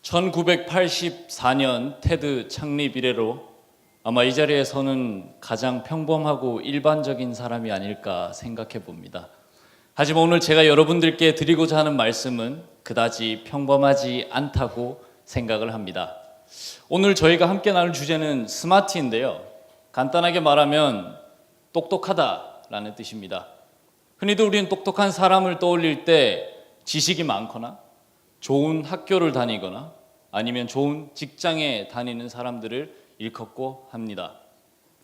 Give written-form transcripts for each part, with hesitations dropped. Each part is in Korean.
1984년 테드 창립 이래로 아마 이 자리에 서는 가장 평범하고 일반적인 사람이 아닐까 생각해 봅니다. 하지만 오늘 제가 여러분들께 드리고자 하는 말씀은 그다지 평범하지 않다고 생각을 합니다. 오늘 저희가 함께 나눌 주제는 스마트인데요. 간단하게 말하면 똑똑하다라는 뜻입니다. 흔히들 우리는 똑똑한 사람을 떠올릴 때 지식이 많거나 좋은 학교를 다니거나 아니면 좋은 직장에 다니는 사람들을 일컫고 합니다.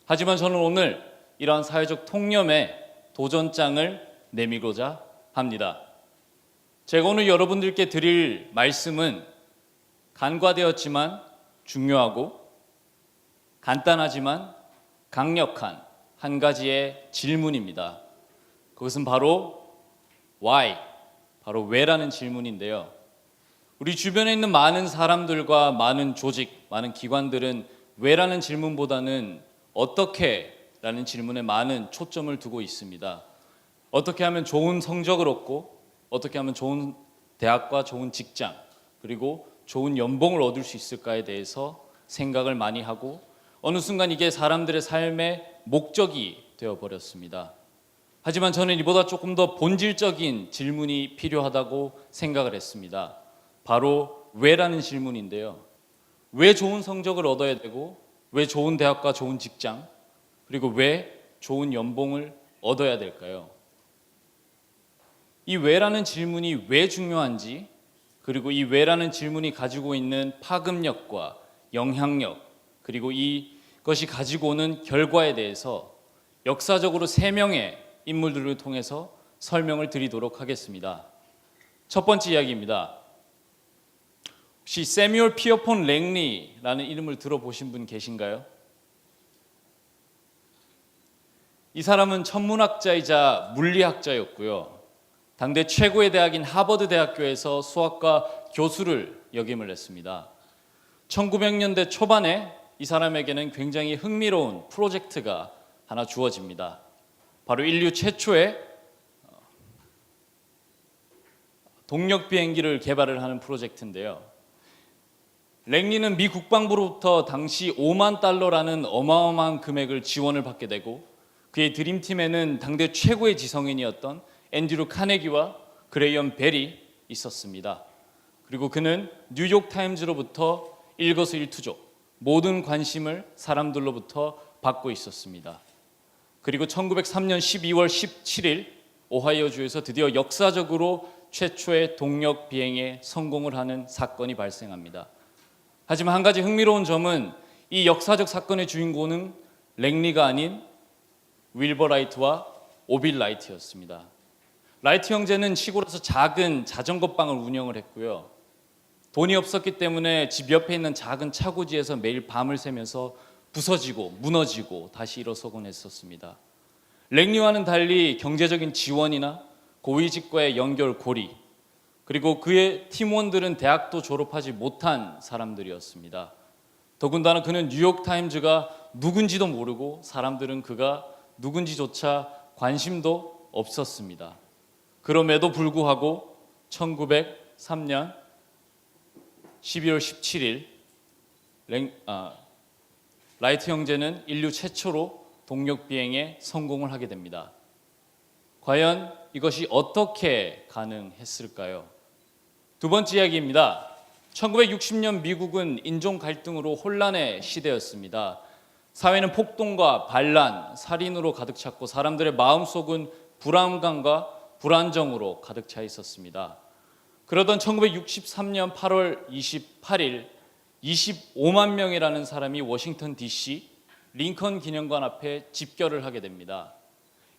하지만 저는 오늘 이러한 사회적 통념에 도전장을 내밀고자 합니다. 제가 오늘 여러분들께 드릴 말씀은 간과되었지만 중요하고 간단하지만 강력한 한 가지의 질문입니다. 그것은 바로 why, 바로 왜라는 질문인데요. 우리 주변에 있는 많은 사람들과 많은 조직, 많은 기관들은 왜라는 질문보다는 어떻게 라는 질문에 많은 초점을 두고 있습니다. 어떻게 하면 좋은 성적을 얻고 어떻게 하면 좋은 대학과 좋은 직장 그리고 좋은 연봉을 얻을 수 있을까에 대해서 생각을 많이 하고 어느 순간 이게 사람들의 삶의 목적이 되어버렸습니다. 하지만 저는 이보다 조금 더 본질적인 질문이 필요하다고 생각을 했습니다. 바로 왜라는 질문인데요. 왜 좋은 성적을 얻어야 되고 왜 좋은 대학과 좋은 직장 그리고 왜 좋은 연봉을 얻어야 될까요? 이 왜라는 질문이 왜 중요한지 그리고 이 왜라는 질문이 가지고 있는 파급력과 영향력 그리고 이것이 가지고 오는 결과에 대해서 역사적으로 3명의 인물들을 통해서 설명을 드리도록 하겠습니다. 첫 번째 이야기입니다. 혹시 세뮤얼 피어폰 랭리라는 이름을 들어보신 분 계신가요? 이 사람은 천문학자이자 물리학자였고요. 당대 최고의 대학인 하버드 대학교에서 수학과 교수를 역임을 했습니다. 1900년대 초반에 이 사람에게는 굉장히 흥미로운 프로젝트가 하나 주어집니다. 바로 인류 최초의 동력 비행기를 개발을 하는 프로젝트인데요. 랭리는 미 국방부로부터 당시 5만 달러라는 어마어마한 금액을 지원을 받게 되고 그의 드림팀에는 당대 최고의 지성인이었던 앤드류 카네기와 그레이엄 벨이 있었습니다. 그리고 그는 뉴욕 타임즈로부터 일거수일투족 모든 관심을 사람들로부터 받고 있었습니다. 그리고 1903년 12월 17일 오하이오주에서 드디어 역사적으로 최초의 동력 비행에 성공을 하는 사건이 발생합니다. 하지만 한 가지 흥미로운 점은 이 역사적 사건의 주인공은 랭리가 아닌 윌버 라이트와 오빌 라이트였습니다. 라이트 형제는 시골에서 작은 자전거방을 운영을 했고요. 돈이 없었기 때문에 집 옆에 있는 작은 차고지에서 매일 밤을 새면서 부서지고 무너지고 다시 일어서곤 했었습니다. 랭리와는 달리 경제적인 지원이나 고위직과의 연결 고리 그리고 그의 팀원들은 대학도 졸업하지 못한 사람들이었습니다. 더군다나 그는 뉴욕타임즈가 누군지도 모르고 사람들은 그가 누군지조차 관심도 없었습니다. 그럼에도 불구하고 1903년 12월 17일 라이트 형제는 인류 최초로 동력 비행에 성공을 하게 됩니다. 과연 이것이 어떻게 가능했을까요? 두 번째 이야기입니다. 1960년 미국은 인종 갈등으로 혼란의 시대였습니다. 사회는 폭동과 반란, 살인으로 가득 찼고 사람들의 마음속은 불안감과 불안정으로 가득 차 있었습니다. 그러던 1963년 8월 28일 25만 명이라는 사람이 워싱턴 DC 링컨 기념관 앞에 집결을 하게 됩니다.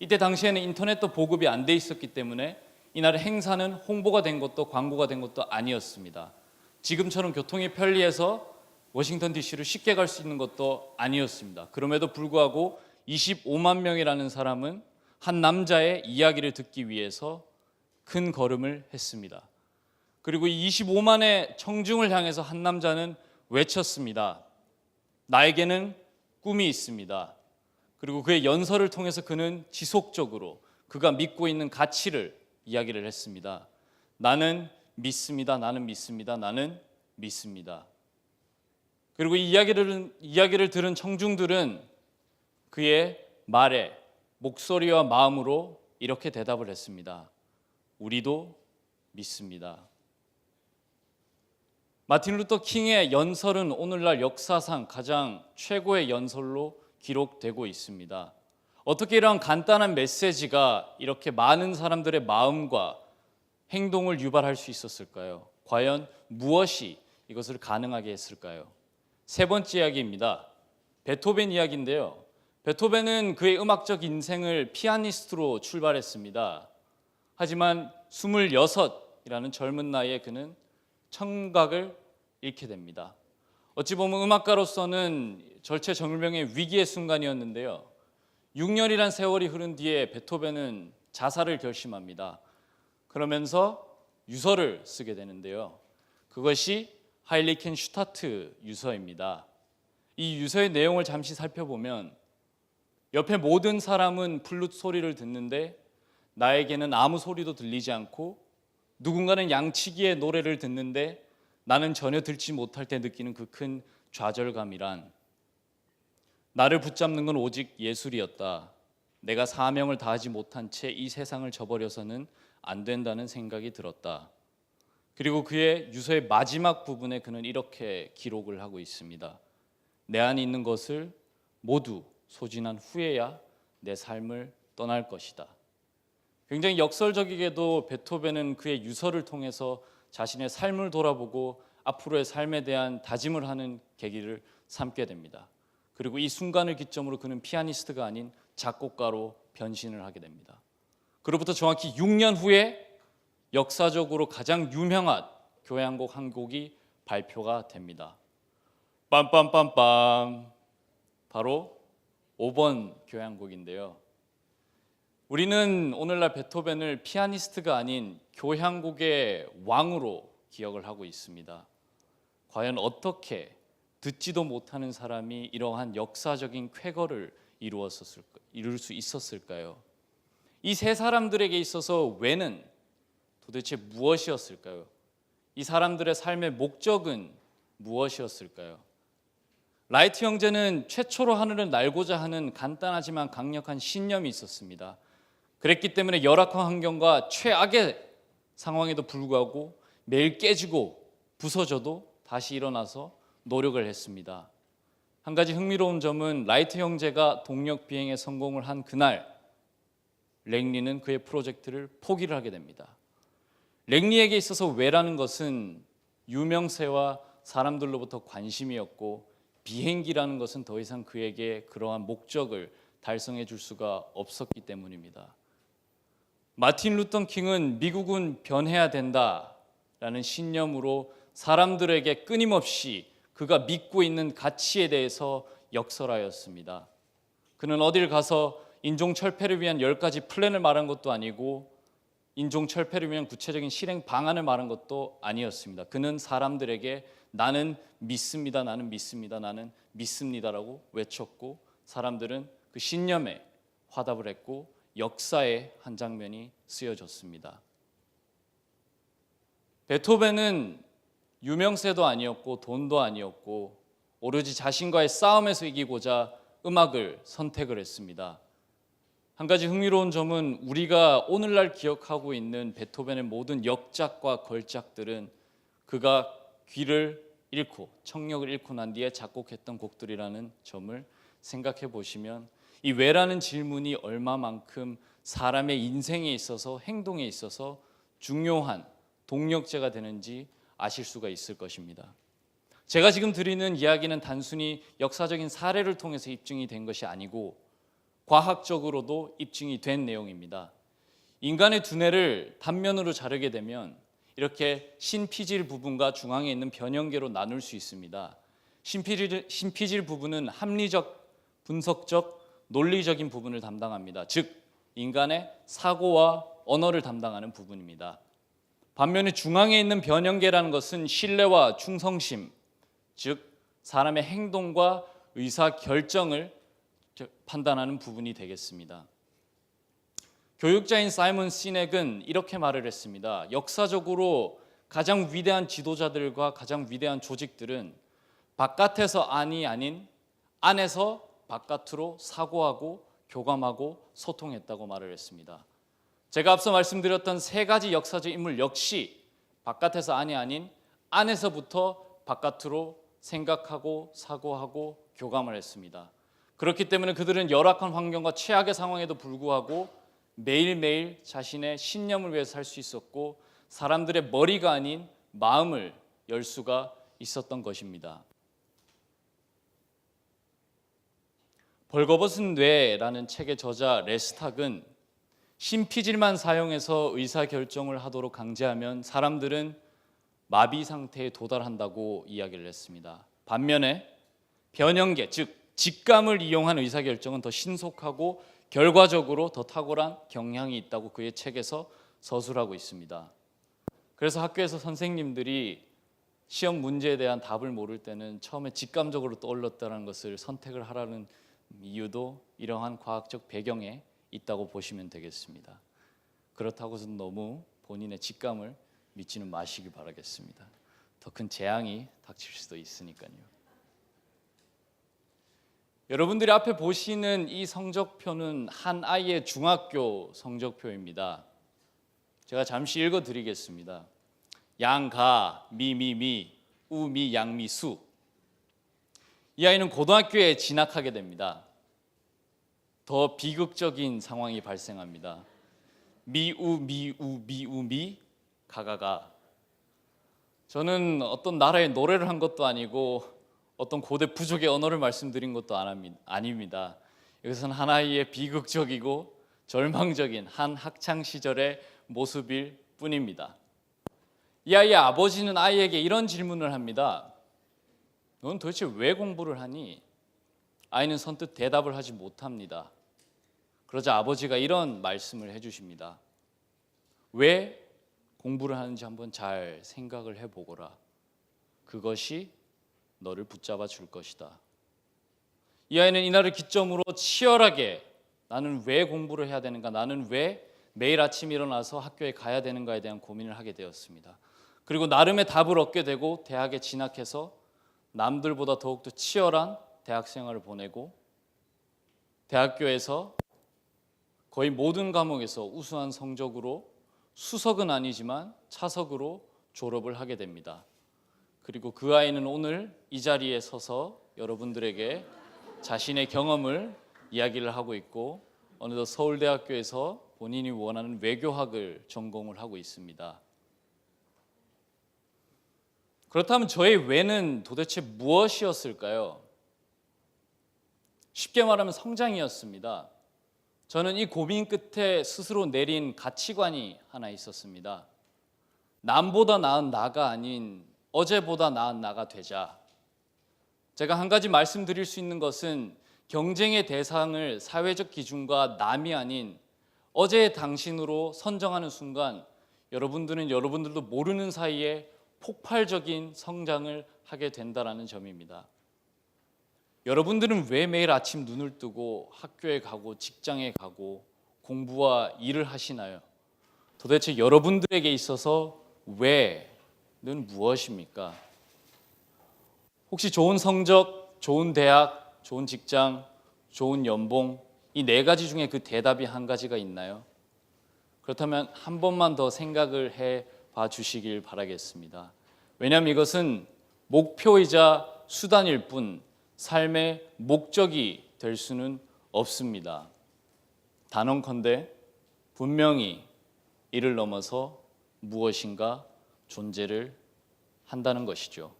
이때 당시에는 인터넷도 보급이 안 돼 있었기 때문에 이날의 행사는 홍보가 된 것도 광고가 된 것도 아니었습니다. 지금처럼 교통이 편리해서 워싱턴 DC를 쉽게 갈 수 있는 것도 아니었습니다. 그럼에도 불구하고 25만 명이라는 사람은 한 남자의 이야기를 듣기 위해서 큰 걸음을 했습니다. 그리고 이 25만의 청중을 향해서 한 남자는 외쳤습니다. 나에게는 꿈이 있습니다. 그리고 그의 연설을 통해서 그는 지속적으로 그가 믿고 있는 가치를 이야기를 했습니다. 나는 믿습니다. 나는 믿습니다. 나는 믿습니다. 그리고 이 이야기를 들은 청중들은 그의 말에 목소리와 마음으로 이렇게 대답을 했습니다. 우리도 믿습니다. 마틴 루터 킹의 연설은 오늘날 역사상 가장 최고의 연설로 기록되고 있습니다. 어떻게 이런 간단한 메시지가 이렇게 많은 사람들의 마음과 행동을 유발할 수 있었을까요? 과연 무엇이 이것을 가능하게 했을까요? 세 번째 이야기입니다. 베토벤 이야기인데요. 베토벤은 그의 음악적 인생을 피아니스트로 출발했습니다. 하지만 26이라는 젊은 나이에 그는 청각을 잃게 됩니다. 어찌 보면 음악가로서는 절체절명의 위기의 순간이었는데요. 6년이란 세월이 흐른 뒤에 베토벤은 자살을 결심합니다. 그러면서 유서를 쓰게 되는데요. 그것이 하일리켄 슈타트 유서입니다. 이 유서의 내용을 잠시 살펴보면 옆에 모든 사람은 플룻 소리를 듣는데 나에게는 아무 소리도 들리지 않고 누군가는 양치기의 노래를 듣는데 나는 전혀 들지 못할 때 느끼는 그 큰 좌절감이란 나를 붙잡는 건 오직 예술이었다. 내가 사명을 다하지 못한 채 이 세상을 저버려서는 안 된다는 생각이 들었다. 그리고 그의 유서의 마지막 부분에 그는 이렇게 기록을 하고 있습니다. 내 안에 있는 것을 모두 소진한 후에야 내 삶을 떠날 것이다. 굉장히 역설적이게도 베토벤은 그의 유서를 통해서 자신의 삶을 돌아보고 앞으로의 삶에 대한 다짐을 하는 계기를 삼게 됩니다. 그리고 이 순간을 기점으로 그는 피아니스트가 아닌 작곡가로 변신을 하게 됩니다. 그로부터 정확히 6년 후에 역사적으로 가장 유명한 교향곡 한 곡이 발표가 됩니다. 빰빰빰빰, 바로 5번 교향곡인데요. 우리는 오늘날 베토벤을 피아니스트가 아닌 교향곡의 왕으로 기억을 하고 있습니다. 과연 어떻게 듣지도 못하는 사람이 이러한 역사적인 쾌거를 이룰 수 있었을까요? 이 세 사람들에게 있어서 왜는 도대체 무엇이었을까요? 이 사람들의 삶의 목적은 무엇이었을까요? 라이트 형제는 최초로 하늘을 날고자 하는 간단하지만 강력한 신념이 있었습니다. 그랬기 때문에 열악한 환경과 최악의 상황에도 불구하고 매일 깨지고 부서져도 다시 일어나서 노력을 했습니다. 한 가지 흥미로운 점은 라이트 형제가 동력 비행에 성공을 한 그날 랭리는 그의 프로젝트를 포기를 하게 됩니다. 랭리에게 있어서 왜라는 것은 유명세와 사람들로부터 관심이었고 비행기라는 것은 더 이상 그에게 그러한 목적을 달성해 줄 수가 없었기 때문입니다. 마틴 루터 킹은 미국은 변해야 된다라는 신념으로 사람들에게 끊임없이 그가 믿고 있는 가치에 대해서 역설하였습니다. 그는 어딜 가서 인종 철폐를 위한 10가지 플랜을 말한 것도 아니고 인종 철폐를 위한 구체적인 실행 방안을 말한 것도 아니었습니다. 그는 사람들에게 나는 믿습니다, 나는 믿습니다, 나는 믿습니다라고 외쳤고 사람들은 그 신념에 화답을 했고 역사의 한 장면이 쓰여졌습니다. 베토벤은 유명세도 아니었고 돈도 아니었고 오로지 자신과의 싸움에서 이기고자 음악을 선택을 했습니다. 한 가지 흥미로운 점은 우리가 오늘날 기억하고 있는 베토벤의 모든 역작과 걸작들은 그가 귀를 잃고 청력을 잃고 난 뒤에 작곡했던 곡들이라는 점을 생각해 보시면 이 왜라는 질문이 얼마만큼 사람의 인생에 있어서 행동에 있어서 중요한 동력제가 되는지 아실 수가 있을 것입니다. 제가 지금 드리는 이야기는 단순히 역사적인 사례를 통해서 입증이 된 것이 아니고 과학적으로도 입증이 된 내용입니다. 인간의 두뇌를 단면으로 자르게 되면 이렇게 신피질 부분과 중앙에 있는 변형계로 나눌 수 있습니다. 신피질 부분은 합리적, 분석적, 논리적인 부분을 담당합니다. 즉 인간의 사고와 언어를 담당하는 부분입니다. 반면에 중앙에 있는 변형계라는 것은 신뢰와 충성심, 즉 사람의 행동과 의사 결정을 판단하는 부분이 되겠습니다. 교육자인 사이먼 시넥은 이렇게 말을 했습니다. 역사적으로 가장 위대한 지도자들과 가장 위대한 조직들은 바깥에서 안이 아닌 안에서 바깥으로 사고하고 교감하고 소통했다고 말을 했습니다. 제가 앞서 말씀드렸던 세 가지 역사적 인물 역시 바깥에서 안이 아닌 안에서부터 바깥으로 생각하고 사고하고 교감을 했습니다. 그렇기 때문에 그들은 열악한 환경과 최악의 상황에도 불구하고 매일매일 자신의 신념을 위해서 살 수 있었고 사람들의 머리가 아닌 마음을 열 수가 있었던 것입니다. 벌거벗은 뇌라는 책의 저자 레스탁은 신피질만 사용해서 의사결정을 하도록 강제하면 사람들은 마비 상태에 도달한다고 이야기를 했습니다. 반면에 변형계, 즉 직감을 이용한 의사결정은 더 신속하고 결과적으로 더 탁월한 경향이 있다고 그의 책에서 서술하고 있습니다. 그래서 학교에서 선생님들이 시험 문제에 대한 답을 모를 때는 처음에 직감적으로 떠올랐다는 것을 선택을 하라는 이유도 이러한 과학적 배경에 있다고 보시면 되겠습니다. 그렇다고 해서 너무 본인의 직감을 믿지는 마시기 바라겠습니다. 더 큰 재앙이 닥칠 수도 있으니까요. 여러분들이 앞에 보시는 이 성적표는 한 아이의 중학교 성적표입니다. 제가 잠시 읽어드리겠습니다. 양가 미미미 우미 양미수. 이 아이는 고등학교에 진학하게 됩니다. 더 비극적인 상황이 발생합니다. 미우 미우 미우미 가가가. 저는 어떤 나라의 노래를 한 것도 아니고 어떤 고대 부족의 언어를 말씀드린 것도 아닙니다. 여기서는 한 아이의 비극적이고 절망적인 한 학창 시절의 모습일 뿐입니다. 이 아이의 아버지는 아이에게 이런 질문을 합니다. 넌 도대체 왜 공부를 하니? 아이는 선뜻 대답을 하지 못합니다. 그러자 아버지가 이런 말씀을 해주십니다. 왜 공부를 하는지 한번 잘 생각을 해보거라. 그것이 너를 붙잡아 줄 것이다. 이 아이는 이날을 기점으로 치열하게 나는 왜 공부를 해야 되는가? 나는 왜 매일 아침 일어나서 학교에 가야 되는가에 대한 고민을 하게 되었습니다. 그리고 나름의 답을 얻게 되고 대학에 진학해서 남들보다 더욱더 치열한 대학 생활을 보내고 대학교에서 거의 모든 과목에서 우수한 성적으로 수석은 아니지만 차석으로 졸업을 하게 됩니다. 그리고 그 아이는 오늘 이 자리에 서서 여러분들에게 자신의 경험을 이야기를 하고 있고 어느덧 서울대학교에서 본인이 원하는 외교학을 전공을 하고 있습니다. 그렇다면 저의 왜는 도대체 무엇이었을까요? 쉽게 말하면 성장이었습니다. 저는 이 고민 끝에 스스로 내린 가치관이 하나 있었습니다. 남보다 나은 나가 아닌 어제보다 나은 나가 되자. 제가 한 가지 말씀드릴 수 있는 것은 경쟁의 대상을 사회적 기준과 남이 아닌 어제의 당신으로 선정하는 순간 여러분들은 여러분들도 모르는 사이에 폭발적인 성장을 하게 된다는 점입니다. 여러분들은 왜 매일 아침 눈을 뜨고 학교에 가고 직장에 가고 공부와 일을 하시나요? 도대체 여러분들에게 있어서 왜는 무엇입니까? 혹시 좋은 성적, 좋은 대학, 좋은 직장, 좋은 연봉 이 네 가지 중에 그 대답이 한 가지가 있나요? 그렇다면 한 번만 더 생각을 해봐 주시길 바라겠습니다. 왜냐하면 이것은 목표이자 수단일 뿐 삶의 목적이 될 수는 없습니다. 단언컨대 분명히 이를 넘어서 무엇인가 존재를 한다는 것이죠.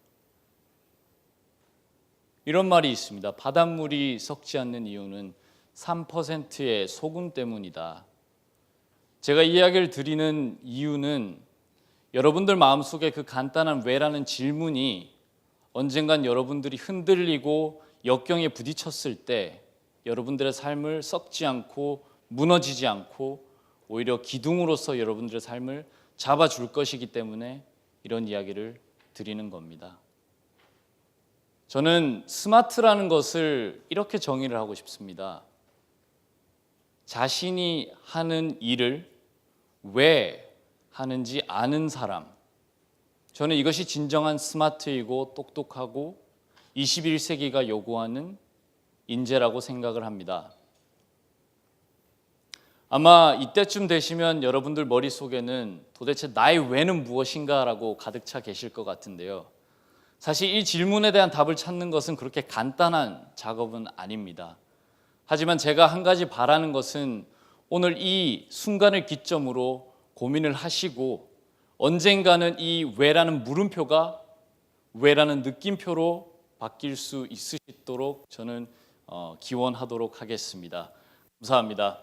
이런 말이 있습니다. 바닷물이 썩지 않는 이유는 3%의 소금 때문이다. 제가 이야기를 드리는 이유는 여러분들 마음속에 그 간단한 왜라는 질문이 언젠간 여러분들이 흔들리고 역경에 부딪혔을 때 여러분들의 삶을 썩지 않고 무너지지 않고 오히려 기둥으로서 여러분들의 삶을 잡아줄 것이기 때문에 이런 이야기를 드리는 겁니다. 저는 스마트라는 것을 이렇게 정의를 하고 싶습니다. 자신이 하는 일을 왜 하는지 아는 사람, 저는 이것이 진정한 스마트이고 똑똑하고 21세기가 요구하는 인재라고 생각을 합니다. 아마 이때쯤 되시면 여러분들 머릿속에는 도대체 나의 왜는 무엇인가라고 가득 차 계실 것 같은데요. 사실 이 질문에 대한 답을 찾는 것은 그렇게 간단한 작업은 아닙니다. 하지만 제가 한 가지 바라는 것은 오늘 이 순간을 기점으로 고민을 하시고 언젠가는 이 왜라는 물음표가 왜라는 느낌표로 바뀔 수 있으시도록 저는 기원하도록 하겠습니다. 감사합니다.